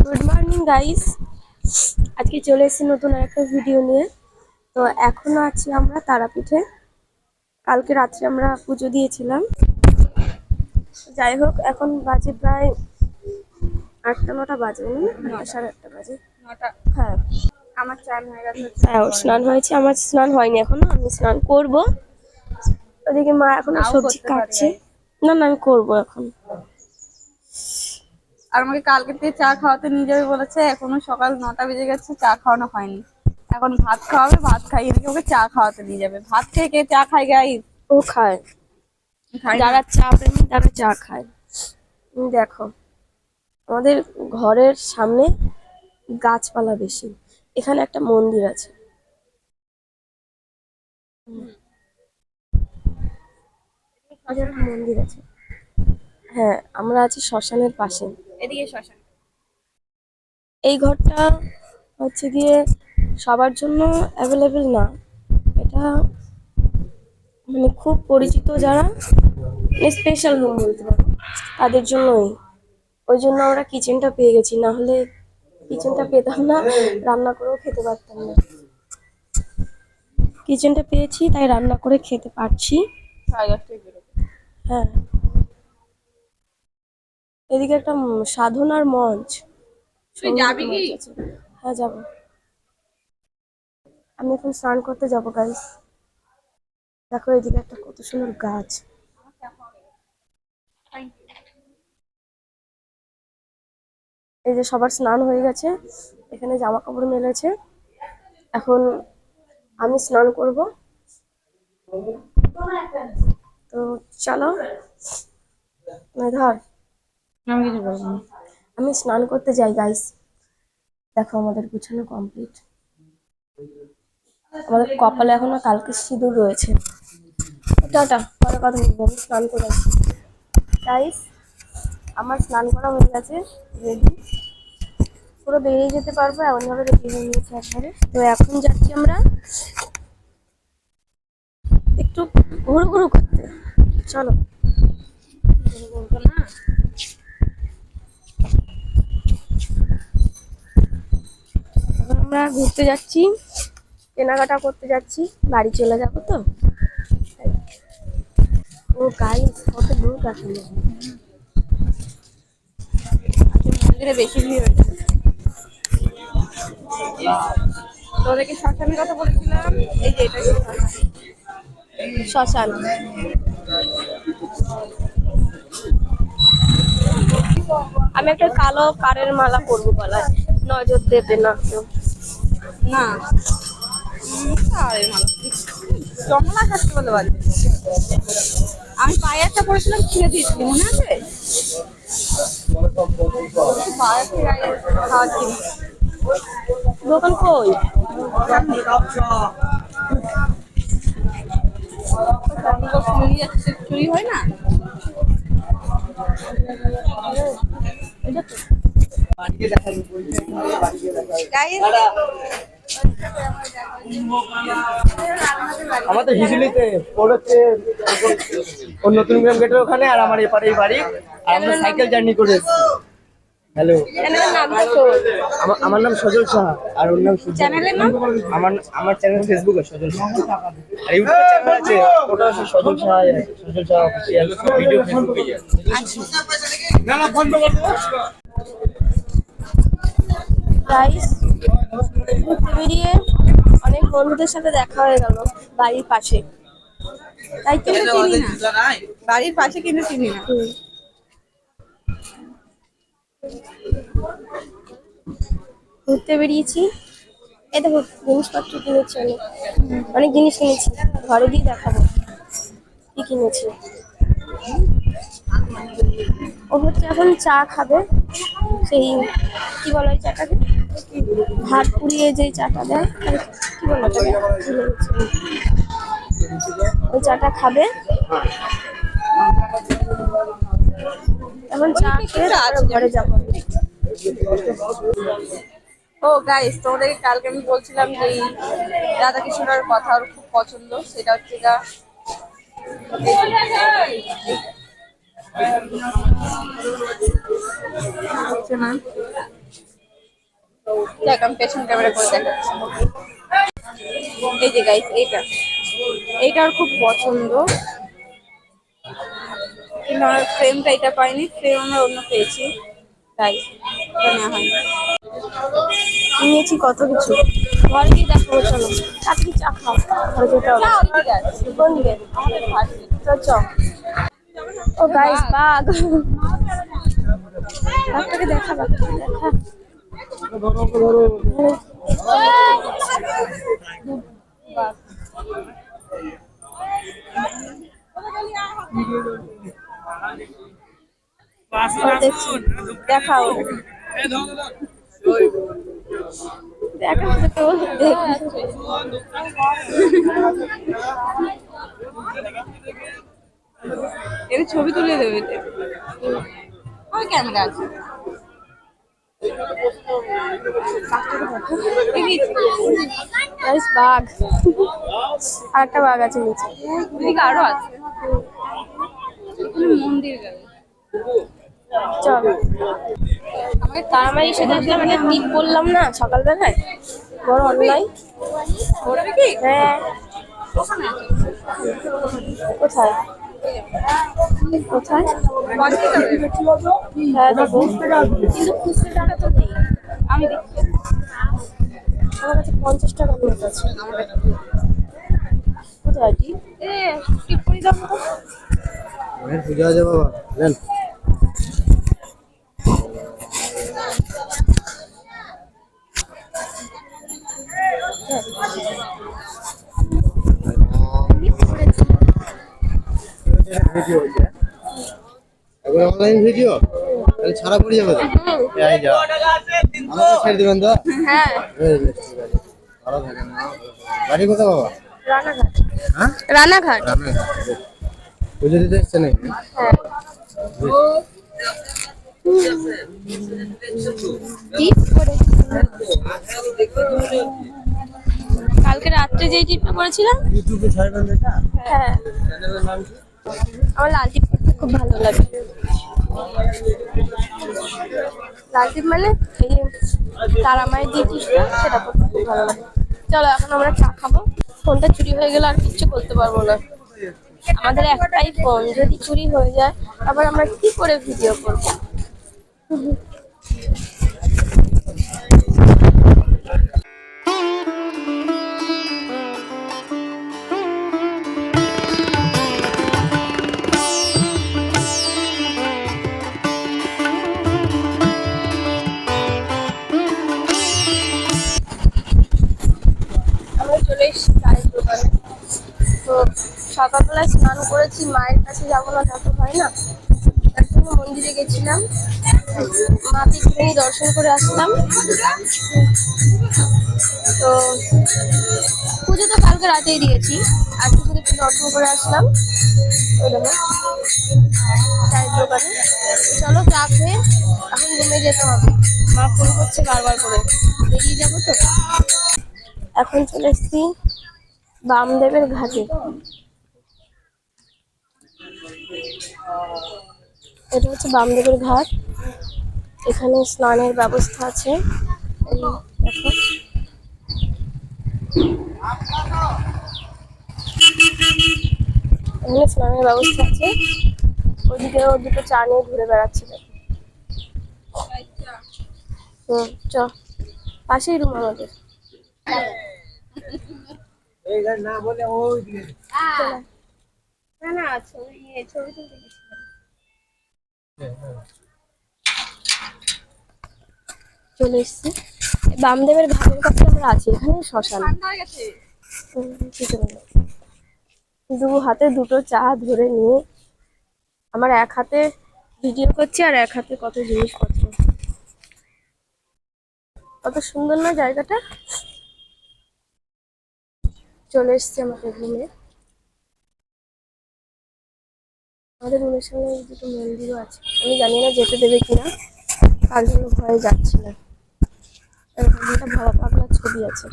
Good morning guys, আজকে চলে এসেছি নতুন একটা ভিডিও নিয়ে। তো এখনো আছি আমরা তারাপীঠে। কালকে রাত্রে আমরা পুজো দিয়েছিলাম। যাই হোক, এখন বাজে প্রায় 8টা-9টা বাজে, 8টা-8:30 বাজে। হ্যাঁ, আমার চান হয়ে গেছে। হ্যাঁ স্নান হয়েছে, আমার স্নান হয়নি এখনো, আমি স্নান করব। ওদিকে মা এখনো সবজি কাটছে। না না, আমি করবো এখন। আর আমাকে কালকে থেকে চা খাওয়াতে নিয়ে যাবে বলেছে, এখনো সকাল 9টা বেজে গেছে, চা খাওয়ানো হয়নি। এখন ভাত খাওয়াবে, ভাত খাইয়ে নাকি ওকে চা খাওয়াতে নিয়ে যাবে। ভাত খেয়ে কে চা খায় গাই? ও খায়, যারা চা প্রেমী তারা চা খায়। দেখো, আমাদের ঘরের সামনে গাছপালা বেশি, এখানে একটা মন্দির আছে। একটা মন্দির আছে, হ্যাঁ আমরা আছি শ্মশানের পাশে। এদিকে শ্মশান। এই ঘরটা হচ্ছে গিয়ে সবার জন্য অ্যাভেলেবেল না, এটা মানে খুব পরিচিত যারা, স্পেশাল রুম বলতে পারো, তাদের জন্যই। ওই জন্য আমরা কিচেনটা পেয়ে গেছি, না হলে কিচেনটা পেতাম না, রান্না করেও খেতে পারতাম না। কিচেনটা পেয়েছি তাই রান্না করে খেতে পারছি। হ্যাঁ, এদিকে একটা সাধনার মঞ্চ। তুই যাবি কি? হ্যাঁ যাবো, আমি এখন স্নান করতে যাবো গাইস। দেখো এদিকে একটা কত সুন্দর গাছ। এই যে সবার স্নান হয়ে গেছে, এখানে জামা কাপড় মেলেছে, এখন আমি স্নান করব। তো চলো, ধর আমি কিছু বলবো না। আমি স্নান করতে যাই গাইস। দেখো আমাদের গুছানো কমপ্লিট, আমাদের কপালে এখনো কালকে সিঁদুর রয়েছে। টাটা, পরে কথা বলবো, আমি স্নান করে আসি। গাইস, আমার স্নান করা হয়ে গেছে, রেডি, পুরো বেরিয়ে যেতে পারবো এমনভাবে রেডি হয়ে নিয়েছি একবারে। তো এখন যাচ্ছি আমরা একটু ঘুরু ঘুরু করতে, চলো। বলবো না। এখন আমরা ঘুরতে যাচ্ছি, কেনাকাটা করতে যাচ্ছি, বাড়ি চলে যাবো তো। ও গাইস, কত লোক আসলে মন্দিরে বেশি ভিড় হয়েছে। তোদেরকে শ্মশানের কথা বলেছিলাম, এই যে এটা শ্মশান। আমি একটা কালো কারের মালা পরবো গলায়, নজর দেবে না কেউ। না। আরে মালা জমলা থাকতে বলে বাড়ি। আমি পায়ে একটা পড়েছিলাম, ছিঁড়ে দিয়েছিলি, মনে আছে? দোকান কই? চুরি হয় না। আমাদের হিজলিতে ওর হচ্ছে ওর নতুন গ্রাম গেটের ওখানে, আর আমার এপারেই বাড়ি, আর আমরা সাইকেল জার্নি করে এসেছি। হ্যালো, আমার নাম সজল সাহা, আর ওর নাম চ্যানেলের নাম? আমার চ্যানেল ফেসবুকে সজল সাহা, আর ইউটিউবে চ্যানেল আছে, ওটা হচ্ছে সজল সাহা, সজল সাহা অফিসিয়াল ভিডিও ফেসবুকে। না না, বন্ধ করে দাও। গাইস, ঘুরতে বেরিয়ে অনেক বন্ধুদের সাথে দেখা হয়ে গেল বাড়ির পাশে, তাই তো। চিনি না, বাড়ির পাশে কিন্তু চিনি না। ঘুরতে বেরিয়েছি, এই দেখো জিনিসপত্র কিনেছি, অনেক জিনিস কিনেছি, ঘরে গিয়ে দেখাবো কি কিনেছি। ও হচ্ছে এখন চা খাবে, সেই কি বলে ওই চাটাকে, ভাত পুড়িয়ে যে চাটা দেয়, কি বলে ওটাকে? ভুলে গেছি। ওই চাটা খাবে, এখন চা খেয়ে তারপরে ঘরে যাবো। ও গাইস, তোমাদেরকে কালকে আমি বলছিলাম যে এই রাধাকৃষ্ণের কথা ওর খুব পছন্দ, সেটা হচ্ছে গা হচ্ছে না। দেখ আমি পেছন ক্যামেরা করে দেখাচ্ছি। এই যে গাইস, এইটা ওর খুব পছন্দ, কিন্তু আমার ফ্রেমটা এটা পাইনি, ফ্রেম আমরা অন্য পেয়েছি, তাই এটা নেওয়া হয়নি। নিয়েছি কত কিছু, ঘরে গিয়ে দেখাবো। চলো চাকরি চা খাও, ঘরে যেতে হবে। যাও, এদিকে আছে। কোন দিকে? আমাদের ভাষা চল চল। ও গাইস, বাঘ। বাঘটাকে দেখা, বাঘটাকে দেখা। দেখছি, দেখাও। দেখাও তো, দেখ। এর ছবি তুলে দেবে এতে। আমার ক্যামেরা আছে। গাইস, বাঘ। আর একটা বাঘ আছে নিচে। এদিকে আরো আছে, এখানে মন্দির গেছে। চল। আমাকে তারামারি সাথে আসলাম, একটা টিপ বললাম না সকালবেলায়, বড় অন্যায়। করবে কি? হ্যাঁ। ওখানে আছে। কোথায় কোথায়? বাড়িতে যাবে? হ্যাঁ দেবো, কিন্তু খুচরো টাকা তো নেই আমি দিচ্ছি। আমার কাছে। 50 টাকা নোট আছে। কোথায় টিপ? টিপ করে দাও তো। পুজো আছে বাবা, নেন। ভিডিও হচ্ছে, এখন অনলাইন ভিডিও তাহলে ছাড়া পড়ে যাবে তো। এই যা, আমাকে ছেড়ে দেবেন তো। হ্যাঁ, এই বেশ, ঠিক আছে, ভালো থাকেন। বাড়ি কোথায় বাবা? রানাঘাট। হ্যাঁ, রানাঘাট। রান্নাঘাট। বেশ। পুজো দিতে এসছে নাকি? হ্যাঁ। টিপ করে কালকে রাত্রে যেই টিপটা করেছিলাম, ইউটিউবে ছাড়বেন এটা? হ্যাঁ, চ্যানেলের নাম কি? আমার লাল টিপ করতে খুব ভালো লাগে। লাল টিপ মানে এই যে তারামায়ের যে টিপটা, সেটা করতে খুব ভালো লাগে। চলো এখন আমরা চা খাবো। ফোনটা চুরি হয়ে গেলে আর কিচ্ছু করতে পারবো না। আমাদের একটাই ফোন, যদি চুরি হয়ে যায় আবার আমরা কি করে ভিডিও করবো? আমরা চলে এসেছি চায়ের দোকানে। তো সকালবেলায় স্নান করেছি, মায়ের কাছে যাবো না তা তো হয় না, তার জন্য মন্দিরে গেছিলাম, মাকে একটুখানি দর্শন করে আসলাম। তো পুজো তো কালকে রাতেই দিয়েছি, আজকে শুধু একটু দর্শন করে আসলাম। ওই দেখো চায়ের দোকানে। চলো চা খেয়ে এখন রুমে যেতে হবে। মা ফোন করছে বারবার করে, বেরিয়ে যাবো তো। এখন চলে এসেছি বামদেবের ঘাটে। এটা হচ্ছে বামদেবের ঘাট। এখানে স্নানের ব্যবস্থা আছে, এই দেখো। এখানে স্নানের ব্যবস্থা আছে। ওইদিকে ওর দুটো চা নিয়ে ঘুরে বেড়াচ্ছে। চ, পাশেই রুম আমাদের। এই গাড়ি না বলে ওই দিকে। না না, ছবি তুলতে গেছিলাম। চলে এসছি বামদেবের ঘাটের কাছে আমরা আছি। এখানে শ্মশান। দু হাতে দুটো চা ধরে নিয়ে আমার এক হাতে ভিডিও করছি আর এক হাতে কত জিনিসপত্র। কত সুন্দর না জায়গাটা। চলে এসছি আমাদের রুমে। আমাদের রুমের সামনে দুটো মন্দিরও আছে, আমি জানি না যেতে দেবে কিনা, তার জন্য ভয়ে যাচ্ছি না। এরকম একটা ভরা পাগলার ছবি আছে।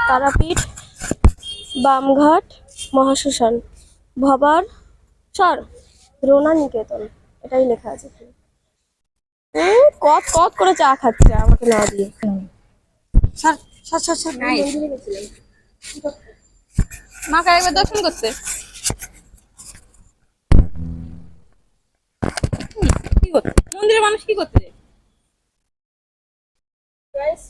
তারাপীঠ, বামঘাট, মহাশ্মশান, ভবার সর, রোনা নিকেতন, এটাই লেখা আছে। কত কত করে চা খাচ্ছে আমাকে না দিয়ে। মাকে একবার দর্শন করতে। কি করতে মন্দিরে মানুষ কি করতে যায়? গাইস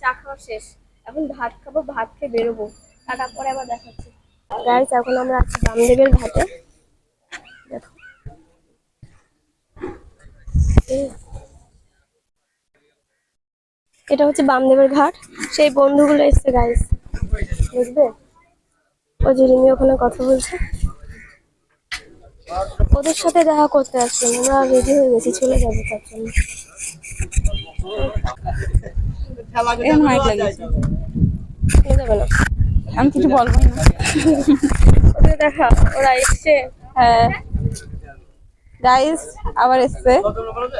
চা খাওয়া শেষ, এখন ভাত খাবো, ভাত খেয়ে বেরোবো, টাটা পরে আবার দেখাচ্ছি। গাইস এখন আমরা আছি বামদেবের ঘাটে, দেখো এটা হচ্ছে বামদেবের ঘাট। সেই বন্ধুগুলো এসছে গাইস, বুঝবে? ওই যে রিমি ওখানে কথা বলছে, ওদের সাথে দেখা করতে আসছি। আমরা রেডি হয়ে গেছি, চলে যাবো তার জন্য। এরকম মাইক লাগিয়েছে। চলে যাবে না, আমি কিছু বলবো না। ওদের দেখা, ওরা এসছে। হ্যাঁ গাইস আবার এসছে,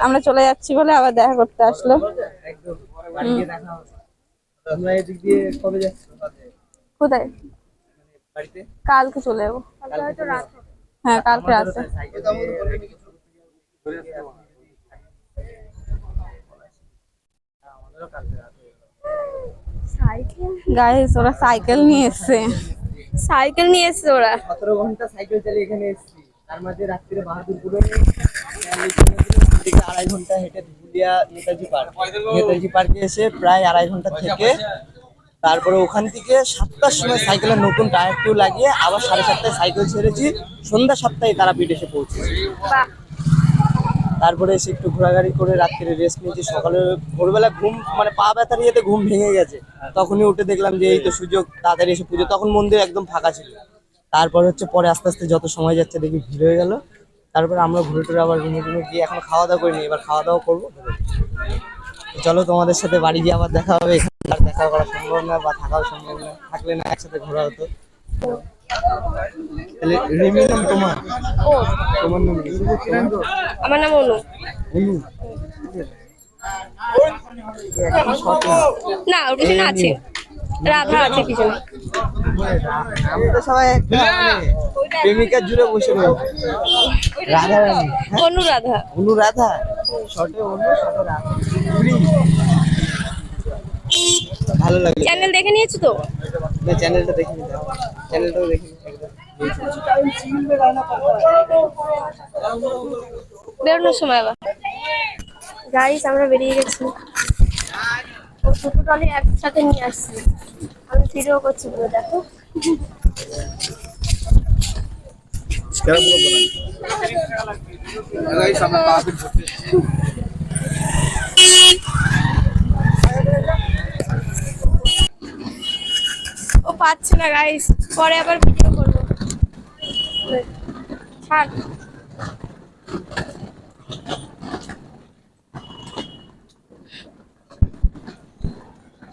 আমরা চলে যাচ্ছি বলে আবার দেখা করতে আসলো। একদম বাড়ি গিয়ে দেখা হবে। তোমরা এদিক দিয়ে কবে যাচ্ছ? কোথায়? বাড়িতে কালকে চলে যাবো। হ্যাঁ কালকে রাতে। সাইকেল দিয়ে আমাদেরও কালকে রাতে সাইকেল, গাইস ওরা সাইকেল নিয়ে এসছে। সাইকেল নিয়ে এসছে ওরা। 17 ঘন্টা সাইকেল চালিয়ে এখানে এসেছি। তার মাঝে রাত্রিরে বাহাদুরপুরে 2.5 ঘন্টা হেঁটে ধুলিয়া নেতাজি পার্ক, নেতাজি পার্কে এসে প্রায় 2.5 ঘন্টা থেকে তারপরে ওখান থেকে 7টার সময় সাইকেলের নতুন টায়ার টিউ লাগিয়ে আবার 7:30টায় সাইকেল ছেড়েছি। সন্ধ্যা 7টায় তারাপীঠ এসে পৌঁছেছি। বাহ, তারপরে এসে একটু ঘোরাঘুরি করে রাত্রে রেস্ট নিয়েছি। সকালে ভোরবেলা ঘুম মানে পা ব্যথার ইয়েতে ঘুম ভেঙে গেছে, তখনই উঠে দেখলাম যে এই তো সুযোগ, তাড়াতাড়ি এসে পুজো। তখন মন্দির একদম ফাঁকা ছিল। তারপর হচ্ছে পরে আস্তে আস্তে যত সময় যাচ্ছে দেখি ভিড় হয়ে গেল। তারপরে আমরা ঘুরে টুরে আবার রুমে রুমে গিয়ে এখন খাওয়া দাওয়া করিনি, এবার খাওয়া দাওয়া করবো। চলো তোমাদের সাথে বাড়ি গিয়ে আবার দেখা হবে। এখানে আর দেখা করা সম্ভব না বা থাকাও সম্ভব না, থাকলে না একসাথে ঘোরা হতো। তাহলে রিমি নাম তোমার? ও তোমার নাম কি? আমার নাম অনু। অনু? এখন শর্ট না। না, ওর পিছনে আছে রাধা, আছে পিছনে। আমি তো সবাই একটা মানে প্রেমিকা জুড়ে বসে রয়েছে। রাধা রানী, অনুরাধা। অনুরাধা, শর্টে অনু, শর্টে রাধা। ঘুরি। ভালো লাগে। চ্যানেল দেখে নিয়েছো তো? না, চ্যানেলটা দেখিনি, চ্যানেলটাও দেখিনি একদম। বেরোনোর সময় আবার। গাইস আমরা বেরিয়ে গেছি, ও দুটো টলি একসাথে নিয়ে আসছি। আমি ভিডিও করছি বলে দেখো। ও পাচ্ছে না গাইস, পরে আবার ভিডিও করবো। ছাড়।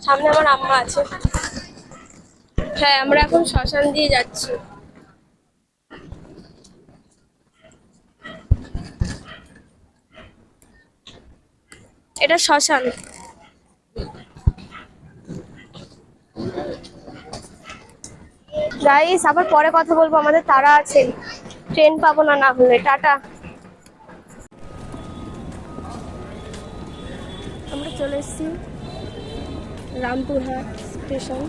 সামনে আমার আম্মা আছে। হ্যাঁ আমরা এখন শ্মশান দিয়ে যাচ্ছি। এটা শ্মশান। গাইস আবার পরে কথা বলবো, আমাদের তারা আছে, ট্রেন পাবো না, না হলে টাটা। আমরা চলে এসেছি রামপুরহাট স্টেশন।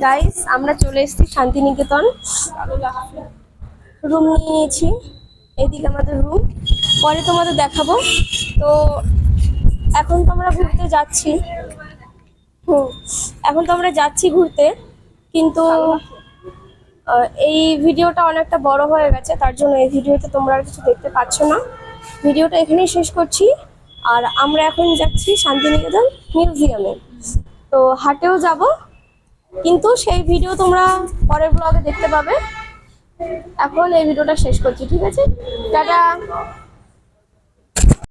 গাইস আমরা চলে এসেছি শান্তিনিকেতন, রুম নিয়ে নিয়েছি। এইদিকে আমাদের রুম, পরে তোমাদের দেখাবো। তো এখন তো আমরা ঘুরতে যাচ্ছি। এখন তো আমরা যাচ্ছি ঘুরতে, কিন্তু এই ভিডিওটা অনেকটা বড় হয়ে গেছে, তার জন্য এই ভিডিওতে তোমরা আর কিছু দেখতে পাচ্ছ না। ভিডিওটা এখানেই শেষ করছি। আর আমরা এখন যাচ্ছি শান্তিনিকেতন মিউজিয়ামে, তো হাটেও যাব, কিন্তু সেই ভিডিও তোমরা পরের ব্লগে দেখতে পাবে। এখন এই ভিডিওটা শেষ করছি, ঠিক আছে, টাটা।